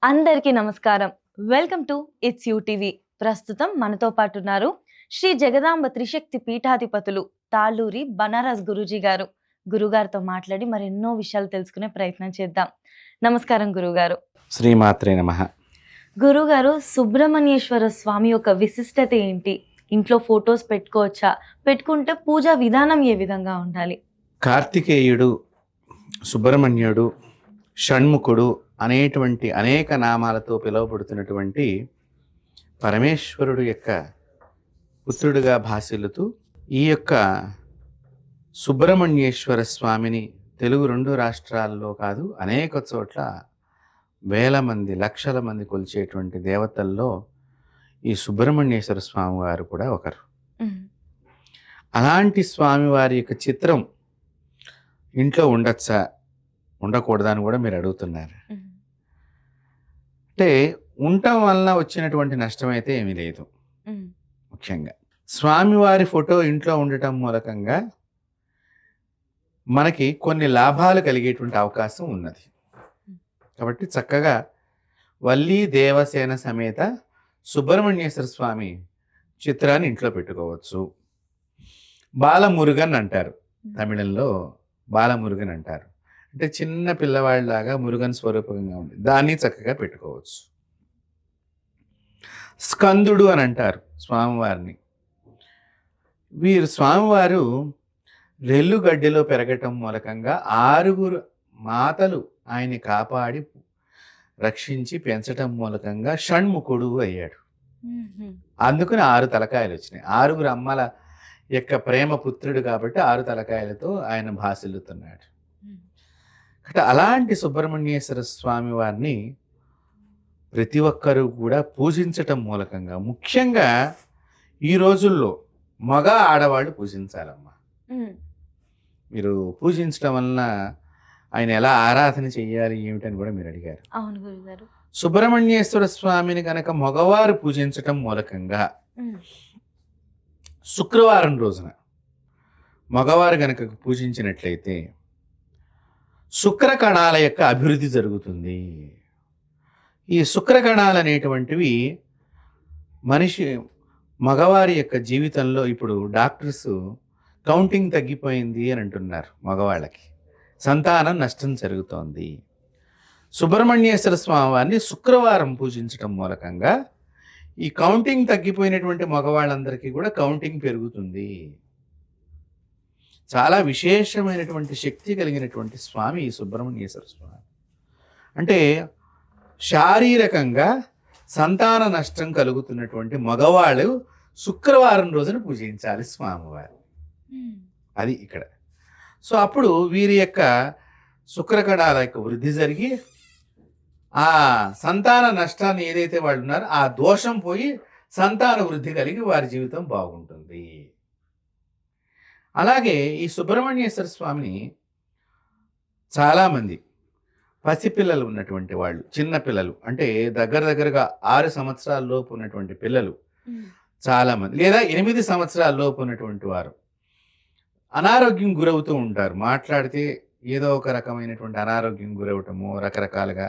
అందరికీ నమస్కారం. Welcome to it's you TV. ప్రస్తుతం మనతో పాటు ఉన్నారు శ్రీ జగదాంబ త్రిశక్తి పీఠాధిపతులు తాళ్ళూరి బనారస్ గురూజీ గారు. గురుగారితో మాట్లాడి మరెన్నో విషయాలు తెలుసుకునే ప్రయత్నం చేద్దాం. నమస్కారం గురుగారు. శ్రీమాత్రే నమః. గురుగారు, సుబ్రహ్మణ్యేశ్వర స్వామి యొక్క విశిష్టత ఏంటి? ఇంట్లో ఫొటోస్ పెట్టుకోవచ్చా? పెట్టుకుంటే పూజా విధానం ఏ విధంగా ఉండాలి? కార్తికేయుడు, సుబ్రహ్మణ్యుడు, షణ్ముఖుడు అనేటువంటి అనేక నామాలతో పిలువబడుతున్నటువంటి పరమేశ్వరుడు యొక్క పుత్రుడిగా భాసిల్లుతూ ఈ యొక్క సుబ్రహ్మణ్యేశ్వర స్వామిని తెలుగు 2 రాష్ట్రాల్లో కాదు అనేక చోట్ల వేల మంది లక్షల మంది కొలిచేటువంటి దేవతల్లో ఈ సుబ్రహ్మణ్యేశ్వర స్వామి వారు కూడా ఒకరు. అలాంటి స్వామివారి యొక్క చిత్రం ఇంట్లో ఉండొచ్చా ఉండకూడదా అని కూడా మీరు అడుగుతున్నారు. అంటే ఉండటం వలన వచ్చినటువంటి నష్టం అయితే ఏమీ లేదు. ముఖ్యంగా స్వామివారి ఫోటో ఇంట్లో ఉండటం మూలకంగా మనకి కొన్ని లాభాలు కలిగేటువంటి అవకాశం ఉన్నది. కాబట్టి చక్కగా వల్లి దేవసేన సమేత సుబ్రహ్మణ్యేశ్వర స్వామి చిత్రాన్ని ఇంట్లో పెట్టుకోవచ్చు. బాలమురుగన్ అంటారు, తమిళంలో బాలమురుగన్ అంటారు. అంటే చిన్న పిల్లవాడిలాగా మురుగన్ స్వరూపంగా ఉంది, దాన్ని చక్కగా పెట్టుకోవచ్చు. స్కందుడు అని అంటారు స్వామివారిని. వీరు స్వామివారు రెల్లుగడ్డిలో పెరగటం మూలకంగా 6 మాతలు ఆయన్ని కాపాడి రక్షించి పెంచటం మూలకంగా షణ్ముఖుడు అయ్యాడు. అందుకని 6 తలకాయలు వచ్చినాయి. 6 అమ్మల యొక్క ప్రేమ పుత్రుడు కాబట్టి 6 తలకాయలతో ఆయన భాసిల్లుతున్నాడు. అలాంటి సుబ్రహ్మణ్యేశ్వర స్వామి వారిని ప్రతి ఒక్కరూ కూడా పూజించటం మూలకంగా, ముఖ్యంగా ఈ రోజుల్లో మగ ఆడవాళ్ళు పూజించాలమ్మా. మీరు పూజించడం వలన ఆయన ఎలా ఆరాధన చెయ్యాలి ఏమిటని కూడా మీరు అడిగారు. అవును గురుగారు. సుబ్రహ్మణ్యేశ్వర స్వామిని కనుక మగవారు పూజించటం మూలకంగా శుక్రవారం రోజున మగవారు కనుక పూజించినట్లయితే శుక్రకణాల యొక్క అభివృద్ధి జరుగుతుంది. ఈ శుక్రకణాలు అనేటువంటివి మగవారి యొక్క జీవితంలో ఇప్పుడు డాక్టర్స్ కౌంటింగ్ తగ్గిపోయింది అని అంటున్నారు. మగవాళ్ళకి సంతానం నష్టం జరుగుతోంది. సుబ్రహ్మణ్యేశ్వర స్వామి వారిని శుక్రవారం పూజించడం మూలకంగా ఈ కౌంటింగ్ తగ్గిపోయినటువంటి మగవాళ్ళందరికీ కూడా కౌంటింగ్ పెరుగుతుంది. చాలా విశేషమైనటువంటి శక్తి కలిగినటువంటి స్వామి ఈ సుబ్రహ్మణ్యేశ్వర స్వామి. అంటే శారీరకంగా సంతాన నష్టం కలుగుతున్నటువంటి మగవాళ్ళు శుక్రవారం రోజున పూజించాలి స్వామివారు. అది ఇక్కడ. సో అప్పుడు వీరి యొక్క శుక్రకణాల యొక్క వృద్ధి జరిగి ఆ సంతాన నష్టాన్ని ఏదైతే వాళ్ళు ఉన్నారో ఆ దోషం పోయి సంతాన వృద్ధి కలిగి వారి జీవితం బాగుంటుంది. అలాగే ఈ సుబ్రహ్మణ్యేశ్వర స్వామిని చాలామంది పసిపిల్లలు ఉన్నటువంటి వాళ్ళు, చిన్న పిల్లలు, అంటే దగ్గరగా 6 సంవత్సరాల లోపు ఉన్నటువంటి పిల్లలు చాలామంది, లేదా 8 సంవత్సరాల లోపు ఉన్నటువంటి వారు అనారోగ్యం గురవుతూ ఉంటారు. మాట్లాడితే ఏదో ఒక రకమైనటువంటి అనారోగ్యం గురవటము, రకరకాలుగా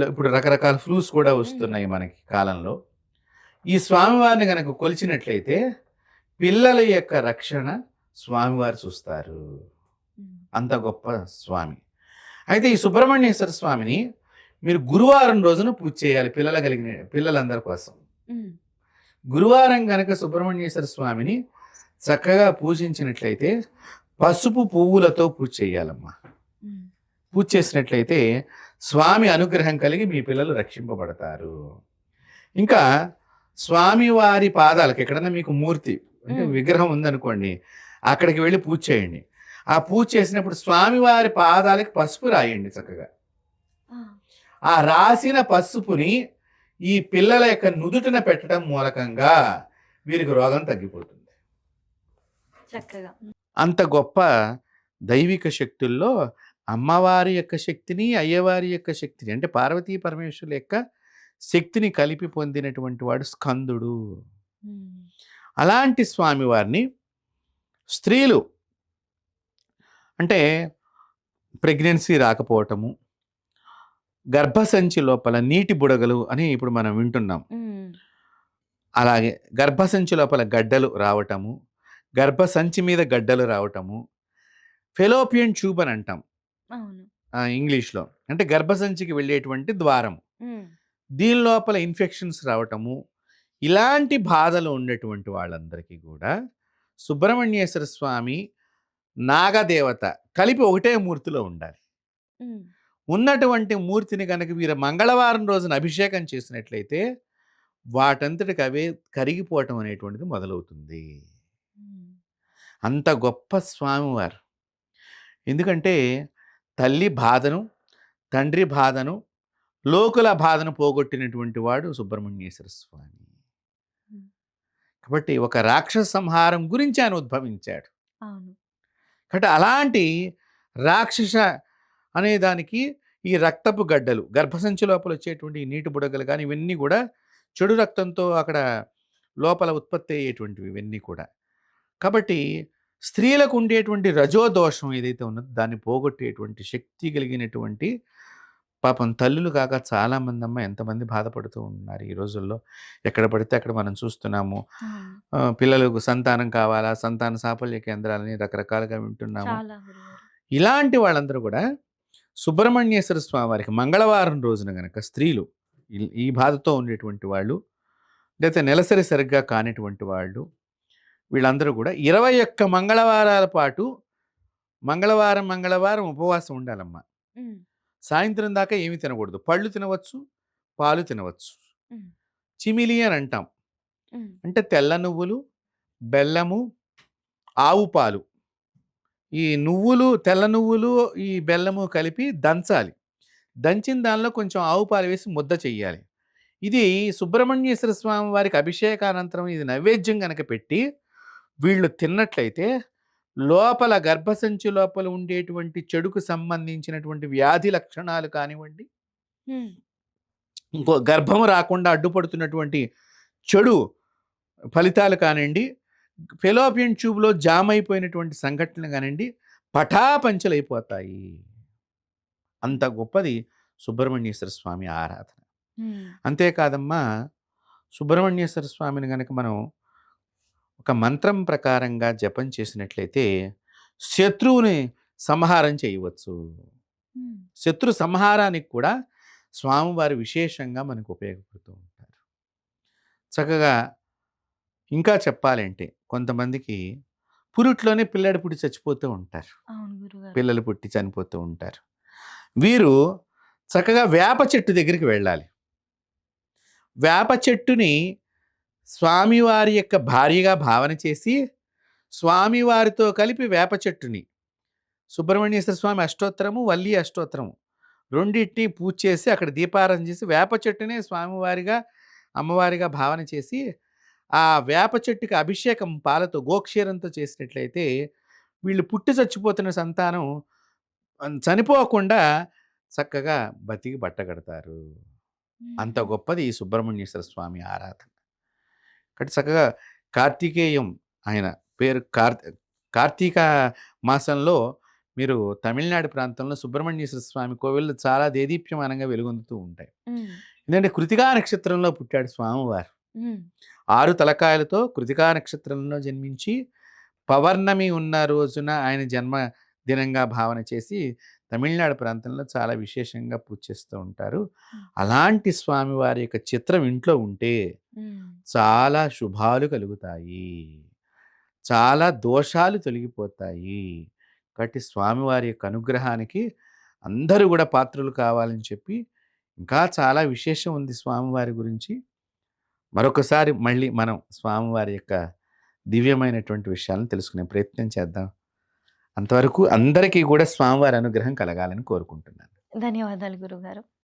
ఇప్పుడు రకరకాల ఫ్లూస్ కూడా వస్తున్నాయి మనకి కాలంలో. ఈ స్వామివారిని కనుక కొలిచినట్లయితే పిల్లల యొక్క రక్షణ స్వామివారు చూస్తారు. అంత గొప్ప స్వామి. అయితే ఈ సుబ్రహ్మణ్యేశ్వర స్వామిని మీరు గురువారం రోజున పూజ చేయాలి పిల్లలందరి కోసం. గురువారం కనుక సుబ్రహ్మణ్యేశ్వర స్వామిని చక్కగా పూజించినట్లయితే పసుపు పువ్వులతో పూజ చేయాలమ్మా. పూజ చేసినట్లయితే స్వామి అనుగ్రహం కలిగి మీ పిల్లలు రక్షింపబడతారు. ఇంకా స్వామివారి పాదాలకు ఎక్కడన్నా మీకు మూర్తి అంటే విగ్రహం ఉందనుకోండి, అక్కడికి వెళ్ళి పూజ చేయండి. ఆ పూజ చేసినప్పుడు స్వామివారి పాదాలకి పసుపు రాయండి చక్కగా. ఆ రాసిన పసుపుని ఈ పిల్లల యొక్క నుదుటిన పెట్టడం మూలకంగా వీరికి రోగం తగ్గిపోతుంది. చక్కగా అంత గొప్ప దైవిక శక్తుల్లో అమ్మవారి యొక్క శక్తిని, అయ్యవారి యొక్క శక్తిని, అంటే పార్వతీ పరమేశ్వరుల యొక్క శక్తిని కలిపి పొందినటువంటి వాడు స్కందుడు. అలాంటి స్వామివారిని స్త్రీలు అంటే ప్రెగ్నెన్సీ రాకపోవటము, గర్భసంచి లోపల నీటి బుడగలు అని ఇప్పుడు మనం వింటున్నాం. అలాగే గర్భసంచి లోపల గడ్డలు రావటము, గర్భసంచి మీద గడ్డలు రావటము, ఫెలోపియన్ ట్యూబ్ అని అంటాం అవును. ఇంగ్లీష్లో. అంటే గర్భసంచికి వెళ్ళేటువంటి ద్వారం. దీని లోపల ఇన్ఫెక్షన్స్ రావటము, ఇలాంటి బాధలు ఉన్నటువంటి వాళ్ళందరికీ కూడా సుబ్రహ్మణ్యేశ్వర స్వామి, నాగదేవత కలిపి ఒకటే మూర్తిలో ఉండాలి. ఉన్నటువంటి మూర్తిని కనుక వీరు మంగళవారం రోజున అభిషేకం చేసినట్లయితే వాటంతటికి అవే కరిగిపోవటం అనేటువంటిది మొదలవుతుంది. అంత గొప్ప స్వామివారు. ఎందుకంటే తల్లి బాధను, తండ్రి బాధను, లోకుల బాధను పోగొట్టినటువంటి వాడు సుబ్రహ్మణ్యేశ్వర స్వామి. కాబట్టి ఒక రాక్షస సంహారం గురించి ఆయన ఉద్భవించాడు. కాబట్టి అలాంటి రాక్షస అనే దానికి ఈ రక్తపు గడ్డలు, గర్భసంచి లోపల వచ్చేటువంటి నీటి బుడగలు కానీ ఇవన్నీ కూడా చెడు రక్తంతో అక్కడ లోపల ఉత్పత్తి అయ్యేటువంటివి ఇవన్నీ కూడా. కాబట్టి స్త్రీలకు ఉండేటువంటి రజోదోషం ఏదైతే ఉన్నదో దాన్ని పోగొట్టేటువంటి శక్తి కలిగినటువంటి పాపం తల్లులు కాక చాలామంది అమ్మ ఎంతమంది బాధపడుతూ ఉన్నారు ఈ రోజుల్లో. ఎక్కడ పడితే అక్కడ మనం చూస్తున్నాము. పిల్లలకు సంతానం కావాలా, సంతాన సాఫల్య కేంద్రాలని రకరకాలుగా వింటున్నాము. ఇలాంటి వాళ్ళందరూ కూడా సుబ్రహ్మణ్యేశ్వర స్వామి వారికి మంగళవారం రోజున గనక స్త్రీలు ఈ బాధతో ఉండేటువంటి వాళ్ళు, లేకపోతే నెలసరి సరిగ్గా కానిటువంటి వాళ్ళు, వీళ్ళందరూ కూడా 21 మంగళవారాల పాటు మంగళవారం ఉపవాసం ఉండాలమ్మా. సాయంత్రం దాకా ఏమి తినకూడదు. పళ్ళు తినవచ్చు, పాలు తినవచ్చు. చిమిలి అని అంటాం. అంటే తెల్ల నువ్వులు, బెల్లము, ఆవు పాలు, ఈ నువ్వులు, తెల్ల నువ్వులు, ఈ బెల్లము కలిపి దంచాలి. దంచిన దానిలో కొంచెం ఆవు పాలు వేసి ముద్ద చెయ్యాలి. ఇది సుబ్రహ్మణ్యేశ్వర స్వామి వారికి అభిషేకానంతరం ఇది నైవేద్యం కనుక పెట్టి వీళ్ళు తిన్నట్లయితే లోపల గర్భసంచి లోపల ఉండేటువంటి చెడుకు సంబంధించినటువంటి వ్యాధి లక్షణాలు కానివ్వండి, ఇంకో గర్భం రాకుండా అడ్డుపడుతున్నటువంటి చెడు ఫలితాలు కానివ్వండి, ఫెలోపియన్ ట్యూబ్లో జామ్ అయిపోయినటువంటి సంఘటనలు కానివ్వండి, పటాపంచలైపోతాయి. అంత గొప్పది సుబ్రహ్మణ్యేశ్వర స్వామి ఆరాధన. అంతేకాదమ్మా, సుబ్రహ్మణ్యేశ్వర స్వామిని కనుక మనం ఒక మంత్రం ప్రకారంగా జపం చేసినట్లయితే శత్రువుని సంహారం చేయవచ్చు. శత్రు సంహారానికి కూడా స్వామివారు విశేషంగా మనకు ఉపయోగపడుతూ ఉంటారు. చక్కగా ఇంకా చెప్పాలంటే కొంతమందికి పురుట్లోనే పిల్లడు పుట్టి చచ్చిపోతూ ఉంటారు, పిల్లలు పుట్టి చనిపోతూ ఉంటారు. వీరు చక్కగా వేప చెట్టు దగ్గరికి వెళ్ళాలి. వేప చెట్టుని స్వామివారి యొక్క భార్యగా భావన చేసి స్వామివారితో కలిపి వేప చెట్టుని సుబ్రహ్మణ్యేశ్వర స్వామి అష్టోత్తరము, వల్లి అష్టోత్తరము రెండింటిని పూజ చేసి అక్కడ దీపారాధన చేసి వేప చెట్టునే స్వామివారిగా అమ్మవారిగా భావన చేసి ఆ వేప చెట్టుకి అభిషేకం పాలతో గోక్షీరంతో చేసినట్లయితే వీళ్ళు పుట్టి చచ్చిపోతున్న సంతానం చనిపోకుండా చక్కగా బతికి బట్టగడతారు. అంత గొప్పది ఈ సుబ్రహ్మణ్యేశ్వర స్వామి ఆరాధన. కాబట్టి చక్కగా కార్తికేయం ఆయన పేరు కార్తీక మాసంలో మీరు తమిళనాడు ప్రాంతంలో సుబ్రహ్మణ్యేశ్వర స్వామి కోవిళ్ళు చాలా దేదీప్యమానంగా వెలుగొందుతూ ఉంటాయి. ఎందుకంటే కృతికా నక్షత్రంలో పుట్టాడు స్వామివారు. 6 తలకాయలతో కృతికా నక్షత్రంలో జన్మించి పౌర్ణమి ఉన్న రోజున ఆయన జన్మదినంగా భావన చేసి తమిళనాడు ప్రాంతంలో చాలా విశేషంగా పూజ చేస్తూ ఉంటారు. అలాంటి స్వామివారి యొక్క చిత్రం ఇంట్లో ఉంటే చాలా శుభాలు కలుగుతాయి, చాలా దోషాలు తొలగిపోతాయి. కాబట్టి స్వామివారి యొక్క అనుగ్రహానికి అందరూ కూడా పాత్రలు కావాలని చెప్పి ఇంకా చాలా విశేషం ఉంది స్వామివారి గురించి. మరొకసారి మళ్ళీ మనం స్వామివారి యొక్క దివ్యమైనటువంటి విషయాలను తెలుసుకునే ప్రయత్నం చేద్దాం. అంతవరకు అందరికీ కూడా స్వామివారి అనుగ్రహం కలగాలని కోరుకుంటున్నాను. ధన్యవాదాలు గురుగారు.